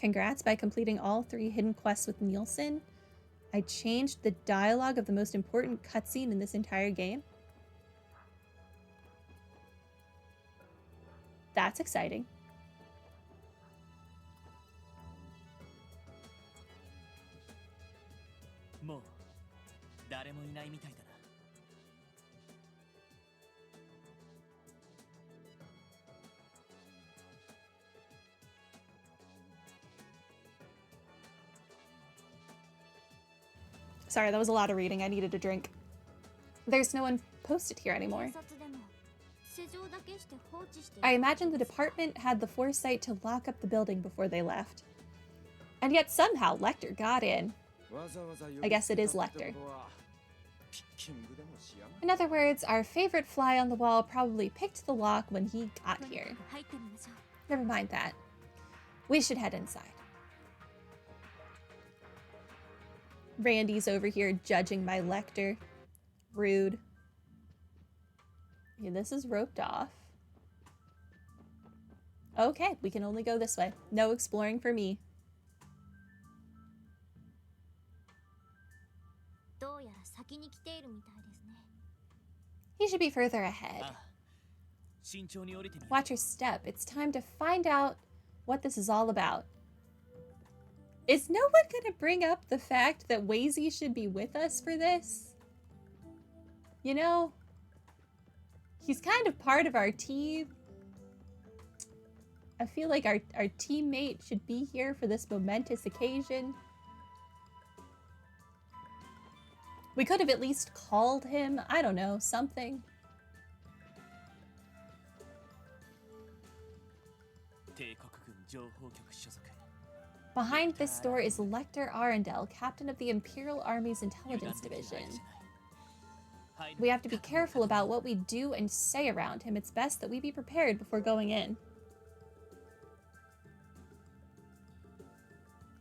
Congrats by completing all 3 hidden quests with Nielsen. I changed the dialogue of the most important cutscene in this entire game. That's exciting. Sorry, that was a lot of reading. I needed a drink. There's no one posted here anymore. I imagine the department had the foresight to lock up the building before they left. And yet somehow Lecter got in. I guess it is Lecter. In other words, our favorite fly on the wall probably picked the lock when he got here. Never mind that. We should head inside. Randy's over here judging my Lecter. Rude. Yeah, this is roped off. Okay, we can only go this way. No exploring for me. He should be further ahead. Watch your step. It's time to find out what this is all about. Is no one gonna bring up the fact that Wazy should be with us for this? You know, he's kind of part of our team. I feel like our teammate should be here for this momentous occasion. We could have at least called him. I don't know, something. Behind this door is Lecter Arundel, captain of the Imperial Army's Intelligence Division. We have to be careful about what we do and say around him. It's best that we be prepared before going in.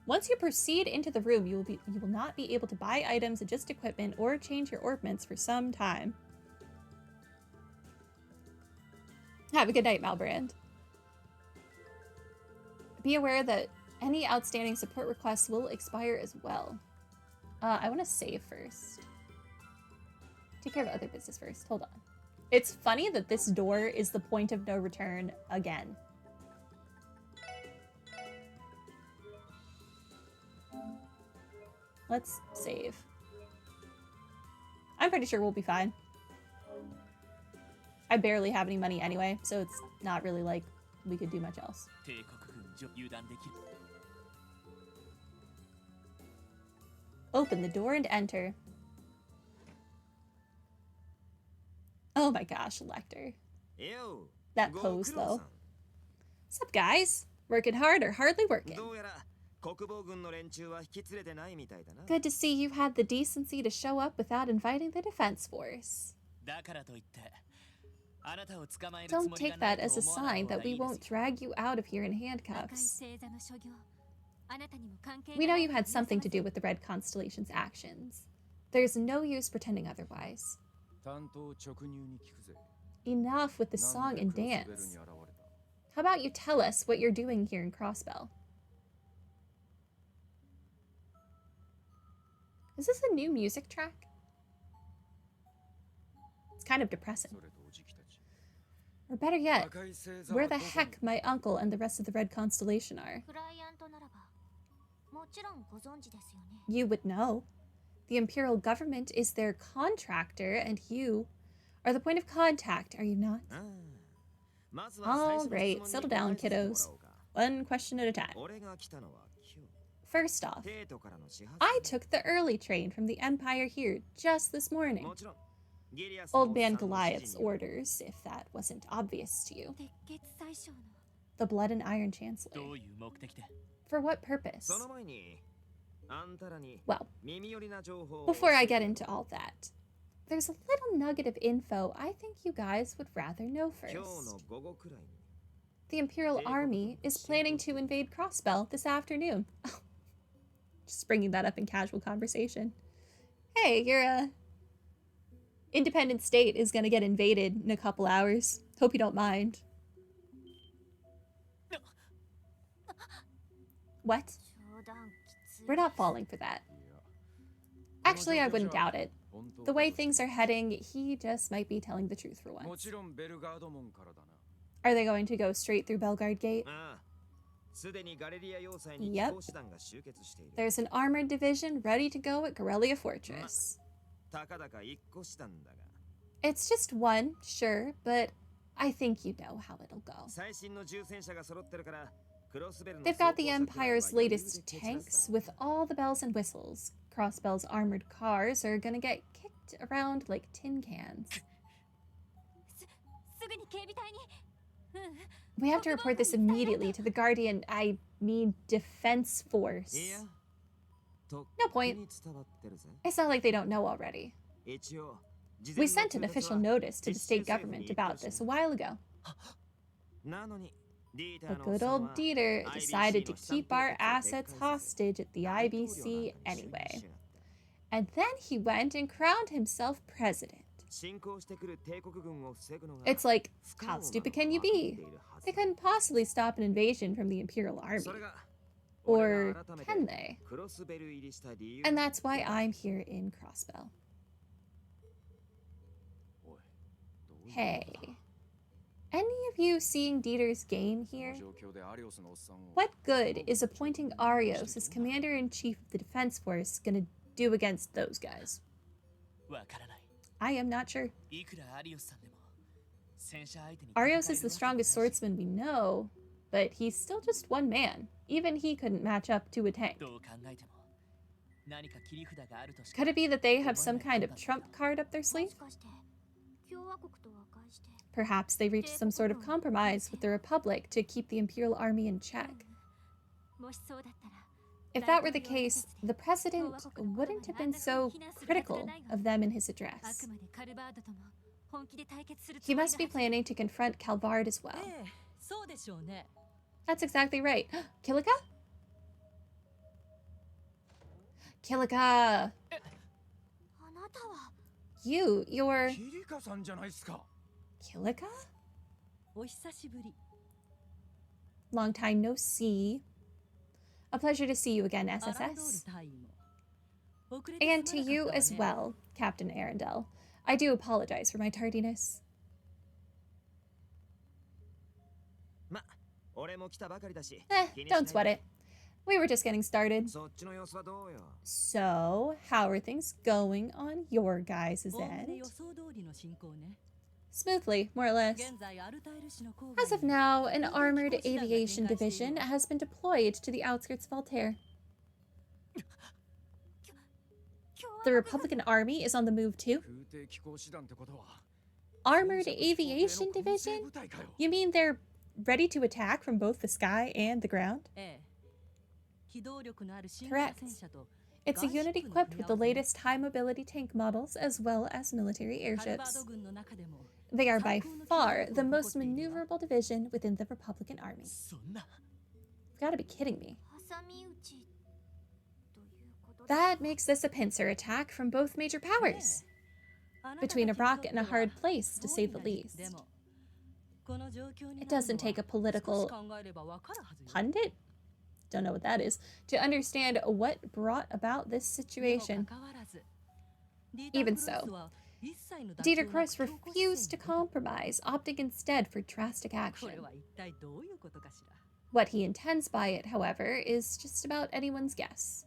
Once you proceed into the room, you will not be able to buy items, adjust equipment, or change your orbments for some time. Have a good night, Malbrand. Be aware that any outstanding support requests will expire as well. I want to save first. Take care of other business first. Hold on. It's funny that this door is the point of no return again. Let's save. I'm pretty sure we'll be fine. I barely have any money anyway, so it's not really like we could do much else. Open the door and enter. Oh my gosh, Lecter. That pose, though. What's up, guys? Working hard or hardly working? Good to see you had the decency to show up without inviting the defense force. Don't take that as a sign that we won't drag you out of here in handcuffs. We know you had something to do with the Red Constellation's actions. There's no use pretending otherwise. Enough with the song and dance. How about you tell us what you're doing here in Crossbell? Is this a new music track? It's kind of depressing. Or better yet, where the heck my uncle and the rest of the Red Constellation are. You would know. The Imperial government is their contractor, and you are the point of contact, are you not? All right, settle down, kiddos. One question at a time. First off, I took the early train from the Empire here just this morning. Old Man Goliath's orders, if that wasn't obvious to you. The Blood and Iron Chancellor. For what purpose? Well, before I get into all that, there's a little nugget of info I think you guys would rather know first. The Imperial Army is planning to invade Crossbell this afternoon. Just bringing that up in casual conversation. Hey, your independent state is gonna get invaded in a couple hours. Hope you don't mind. What? We're not falling for that. Actually, I wouldn't doubt it. The way things are heading, he just might be telling the truth for once. Are they going to go straight through Belgard Gate? Yep. There's an armored division ready to go at Gorelia Fortress. It's just one, sure, but I think you know how it'll go. They've got the Empire's latest tanks with all the bells and whistles. Crossbell's armored cars are gonna get kicked around like tin cans. We have to report this immediately to the Guardian, Defense Force. No point. It's not like they don't know already. We sent an official notice to the state government about this a while ago. But good old Dieter decided to keep our assets hostage at the IBC anyway. And then he went and crowned himself president. It's like, how stupid can you be? They couldn't possibly stop an invasion from the Imperial Army. Or can they? And that's why I'm here in Crossbell. Hey. Any of you seeing Dieter's game here? What good is appointing Arios as Commander-in-Chief of the Defense Force gonna do against those guys? I am not sure. Arios is the strongest swordsman we know, but he's still just one man. Even he couldn't match up to a tank. Could it be that they have some kind of trump card up their sleeve? Perhaps they reached some sort of compromise with the Republic to keep the Imperial Army in check. If that were the case, the President wouldn't have been so critical of them in his address. He must be planning to confront Calvard as well. That's exactly right. Kilika? Kilika! You're... Kilika? Long time no see. A pleasure to see you again, SSS. And to you as well, Captain Arundel. I do apologize for my tardiness. Don't sweat it. We were just getting started. So, how are things going on your guys' end? Smoothly, more or less. As of now, an armored aviation division has been deployed to the outskirts of Altair. The Republican Army is on the move too. Armored aviation division? You mean they're ready to attack from both the sky and the ground? Correct. It's a unit equipped with the latest high-mobility tank models as well as military airships. They are by far the most maneuverable division within the Republican Army. You've got to be kidding me. That makes this a pincer attack from both major powers. Between a rock and a hard place, to say the least. It doesn't take a political pundit? Don't know what that is, to understand what brought about this situation. Even so, Dieter Cross refused to compromise, opting instead for drastic action. What he intends by it, however, is just about anyone's guess.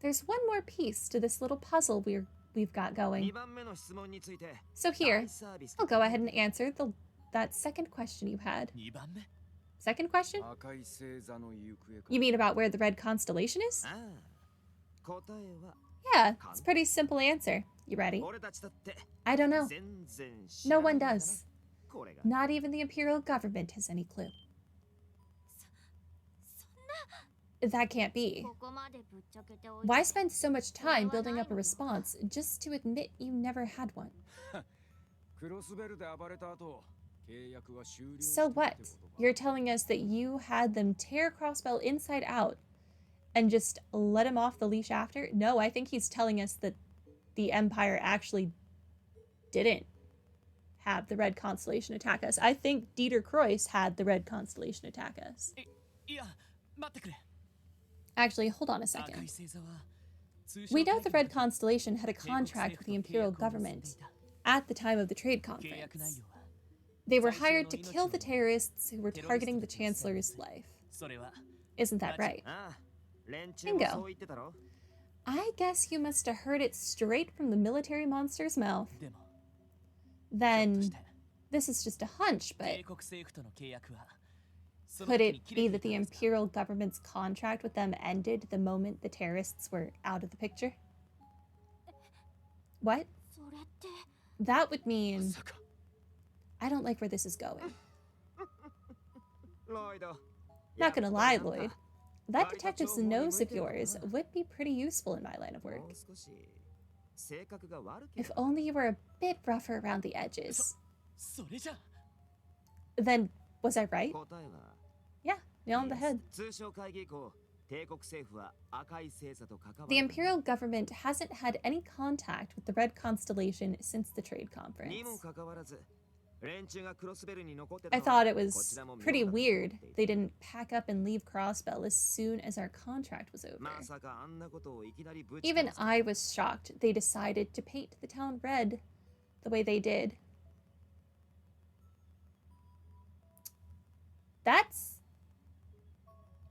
There's one more piece to this little puzzle we've got going. So here, I'll go ahead and answer that second question you had. Second question? You mean about where the Red Constellation is? Yeah, it's a pretty simple answer. You ready? I don't know. No one does. Not even the Imperial government has any clue. That can't be. Why spend so much time building up a response just to admit you never had one? So what? You're telling us that you had them tear Crossbell inside out and just let him off the leash after? No, I think he's telling us that the Empire actually didn't have the Red Constellation attack us. I think Dieter Crois had the Red Constellation attack us. Actually, hold on a second. We know the Red Constellation had a contract with the Imperial government at the time of the trade conference. They were hired to kill the terrorists who were targeting the Chancellor's life. Isn't that right? Bingo. I guess you must have heard it straight from the military monster's mouth. Then, this is just a hunch, but could it be that the Imperial government's contract with them ended the moment the terrorists were out of the picture? What? That would mean... I don't like where this is going. Not gonna lie, Lloyd. That detective's nose of yours would be pretty useful in my line of work. If only you were a bit rougher around the edges. Then, was I right? Yeah, nail on the head. The Imperial government hasn't had any contact with the Red Constellation since the trade conference. I thought it was pretty weird they didn't pack up and leave Crossbell as soon as our contract was over. Even I was shocked they decided to paint the town red the way they did. That's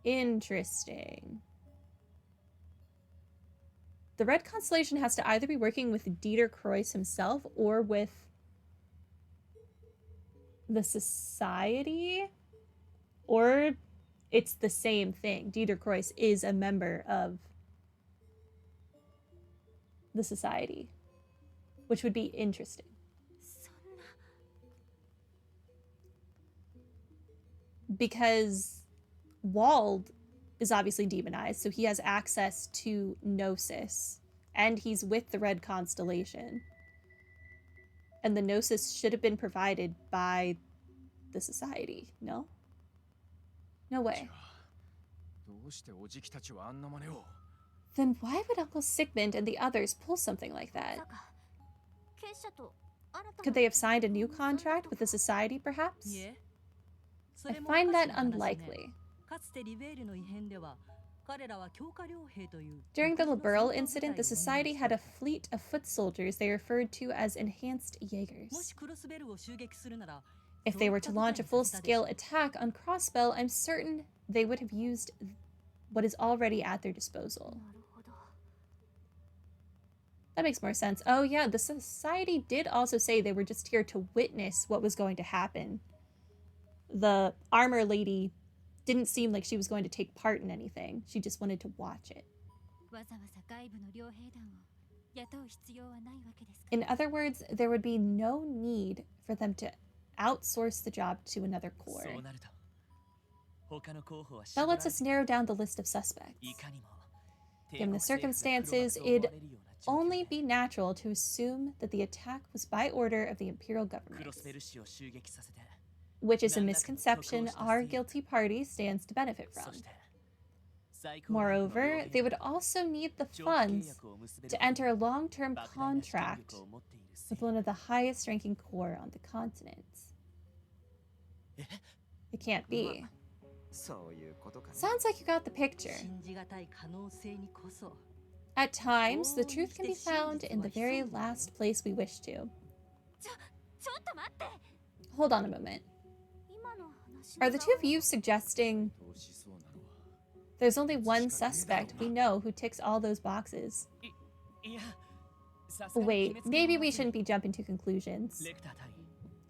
interesting. The Red Constellation has to either be working with Dieter Crois himself or with the Society, or it's the same thing. Dieter Crois is a member of the Society, which would be interesting. Because Wald is obviously demonized, so he has access to Gnosis, and he's with the Red Constellation. And the Gnosis should have been provided by the Society, no? No way. Then why would Uncle Sigmund and the others pull something like that? Could they have signed a new contract with the Society, perhaps? I find that unlikely. During the Liberal incident, the Society had a fleet of foot soldiers they referred to as enhanced Jaegers. If they were to launch a full-scale attack on Crossbell, I'm certain they would have used what is already at their disposal. That makes more sense. Oh yeah, the Society did also say they were just here to witness what was going to happen. The armor lady didn't seem like she was going to take part in anything. She just wanted to watch it. In other words, there would be no need for them to outsource the job to another corps. That lets us narrow down the list of suspects. Given the circumstances, it'd only be natural to assume that the attack was by order of the Imperial government, which is a misconception our guilty party stands to benefit from. Moreover, they would also need the funds to enter a long-term contract with one of the highest-ranking corps on the continent. It can't be. Sounds like you got the picture. At times, the truth can be found in the very last place we wish to. Hold on a moment. Are the two of you suggesting there's only one suspect we know who ticks all those boxes? Wait, maybe we shouldn't be jumping to conclusions.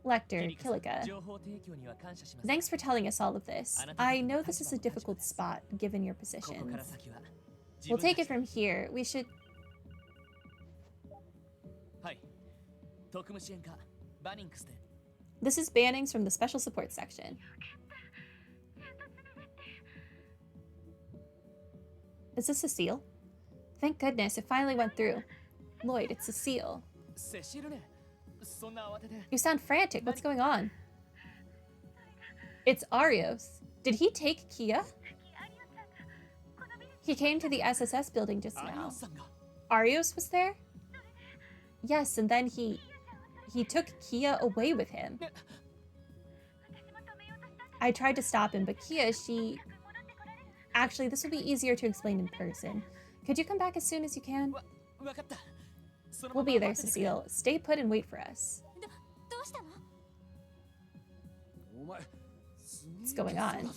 Lecter, Kilika, thanks for telling us all of this. I know this is a difficult spot, given your positions. We'll take it from here. We should... This is Bannings from the Special Support Section. Is this a seal? Thank goodness, it finally went through. Lloyd, it's a seal. You sound frantic. What's going on? It's Arios. Did he take Kia? He came to the SSS building just now. Arios was there? Yes, and then he... he took Kia away with him. I tried to stop him, but Kia, she... Actually, this will be easier to explain in person. Could you come back as soon as you can? We'll be there, Cecile. Stay put and wait for us. What's going on?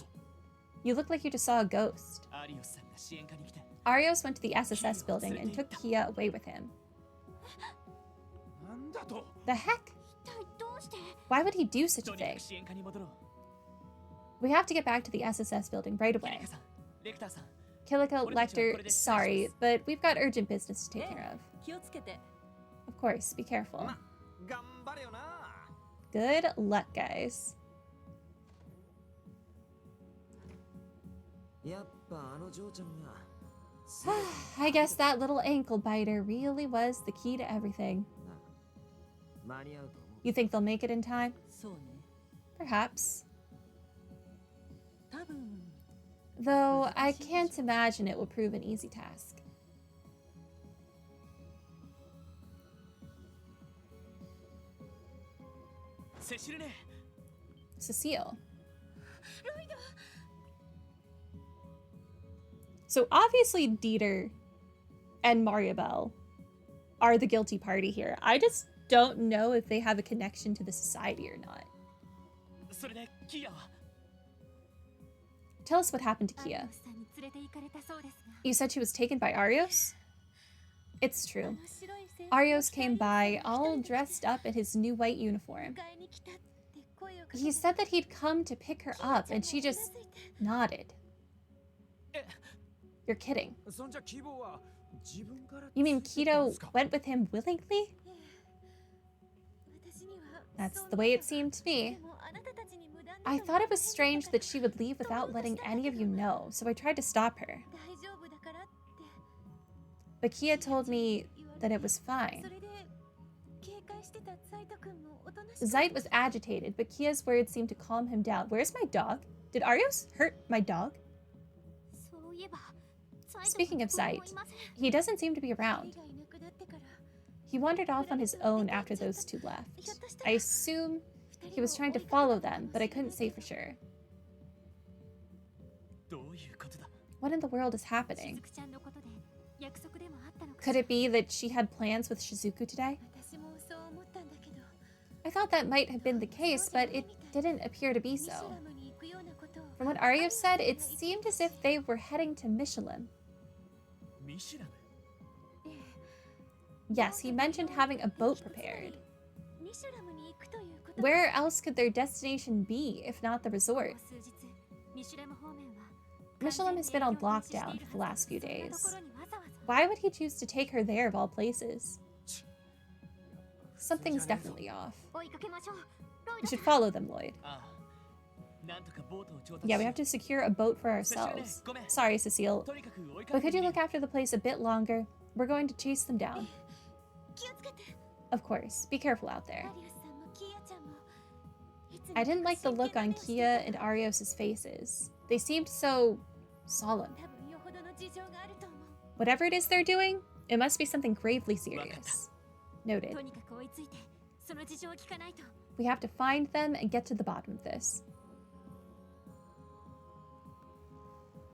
You look like you just saw a ghost. Arios went to the SSS building and took Kia away with him. The heck? Why would he do such a thing? We have to get back to the SSS building right away. Kilika, Lecter, sorry, but we've got urgent business to take care of. Of course, be careful. Good luck, guys. I guess that little ankle biter really was the key to everything. You think they'll make it in time? Perhaps. Though I can't imagine it will prove an easy task. Cecile. So obviously Dieter and Mariabelle are the guilty party here. I just don't know if they have a connection to the society or not. Tell us what happened to Kia. You said she was taken by Arios? It's true. Arios came by all dressed up in his new white uniform. He said that he'd come to pick her up and she just nodded. You're kidding. You mean Kido went with him willingly? That's the way it seemed to me. I thought it was strange that she would leave without letting any of you know, so I tried to stop her. But Kia told me that it was fine. Zeit was agitated, but Kia's words seemed to calm him down. Where's my dog? Did Arios hurt my dog? Speaking of Zeit, he doesn't seem to be around. He wandered off on his own after those two left. I assume he was trying to follow them, but I couldn't say for sure. What in the world is happening? Could it be that she had plans with Shizuku today? I thought that might have been the case, but it didn't appear to be so. From what Arios said, it seemed as if they were heading to Michelin. Yes, he mentioned having a boat prepared. Where else could their destination be, if not the resort? Michelin has been on lockdown for the last few days. Why would he choose to take her there of all places? Something's definitely off. We should follow them, Lloyd. Yeah, we have to secure a boat for ourselves. Sorry, Cecile, but could you look after the place a bit longer? We're going to chase them down. Of course, be careful out there. I didn't like the look on Kia and Arios' faces. They seemed so solemn. Whatever it is they're doing, it must be something gravely serious. Noted. We have to find them and get to the bottom of this.